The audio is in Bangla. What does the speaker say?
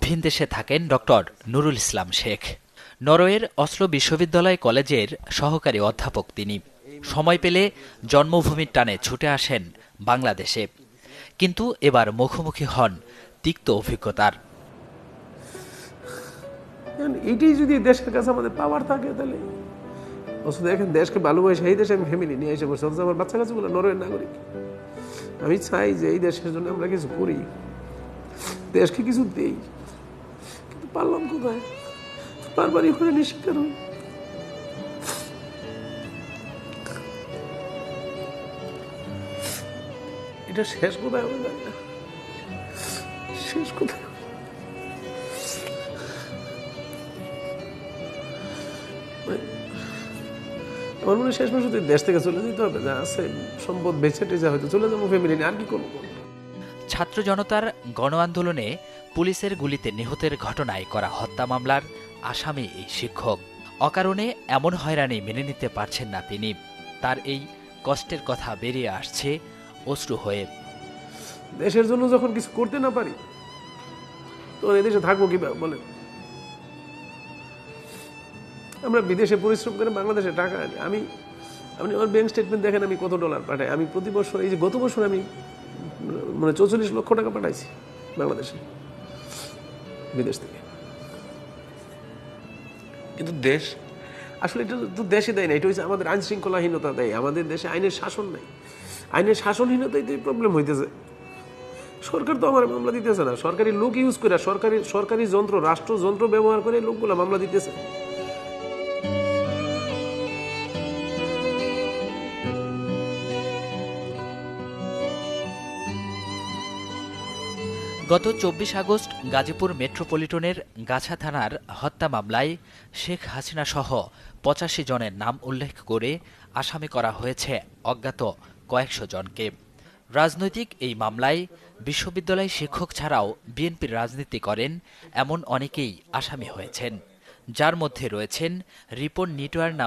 ভিনদেশে থাকেন ডক্টর নুরুল ইসলাম শেখ। নরওয়ের অসলো বিশ্ববিদ্যালয় কলেজের সহকারী অধ্যাপক তিনি। সময় পেলে জন্মভূমির টানে ছুটে আসেন বাংলাদেশে, কিন্তু এবার মুখোমুখি হন তিক্ত অভিজ্ঞতার। এটাই যদি দেশের কাছে আমাদের পাওয়ার থাকে তাহলে দেখেন, দেশকে ভালোবাসে এই দেশে আমি ফ্যামিলি নিয়ে এসে বসে, আমার বাচ্চা কাচ্চাগুলো নরওয়ের নাগরিক। আমি চাই যে এই দেশের জন্য আমরা কিছু করি, দেশকে কিছু দেই, কিন্তু পারলাম কোথায়? বারবারই ওখানে নিষ্কার হই। এটা শেষ কোথায় আমি জানি না, শেষ কোথায়। আমার মনে হয় শেষ মাসে দেশ থেকে চলে যেতে হবে, যা আছে সম্পদ বেঁচে টেচে হয়তো চলে যাবো ফ্যামিলি নিয়ে, আর কি করবো। ছাত্র জনতার গণ আন্দোলনে পুলিশের গুলিতে নিহতের ঘটনায় করা হত্যা মামলার আসামি এই শিক্ষক। অকারণে এমন হয়রানি মেনে নিতে পারছেন না তিনি। তার এই কষ্টের কথা বেরিয়ে আসছে অশ্রু হয়ে। দেশের জন্য যখন কিছু করতে না পারি তখন এদেশে থাকবো কিভাবে বলেন? আমরা বিদেশে পরিশ্রম করে বাংলাদেশে টাকা আনি। আপনি আমার ব্যাংক স্টেটমেন্ট দেখেন আমি কত ডলার পাঠাই। আমি প্রতি বছর, এই যে গত বছর আমি 44 লক্ষ টাকা পাঠাইছি বাংলাদেশে বিদেশ থেকে। কিন্তু দেশ আসলে এটা তো দেশে দেয় না, এটা হচ্ছে আমাদের আইন শৃঙ্খলাহীনতা দেয়। আমাদের দেশে আইনের শাসন নাই, আইনের শাসনহীনতাই তো এই প্রবলেম হইতেছে। সরকার তো আমার মামলা দিতেছে না, সরকারি লোক ইউজ করে, সরকারি যন্ত্র, রাষ্ট্রযন্ত্র ব্যবহার করে লোকগুলো মামলা দিতেছে। গত 24 আগস্ট গাজীপুর মেট্রোপলিটনের গাছা থানার হত্যা মামলায় শেখ হাসিনা সহ 85 জনের নাম উল্লেখ করে আসামি করা হয়েছে অজ্ঞাত কয়েকশো জনকে। রাজনৈতিক এই মামলায় বিশ্ববিদ্যালয় শিক্ষক ছাড়াও বিএনপির রাজনীতি করেন এমন অনেকেই আসামি হয়েছেন, যার মধ্যে রয়েছেন রিপন নিটোয়ার নাম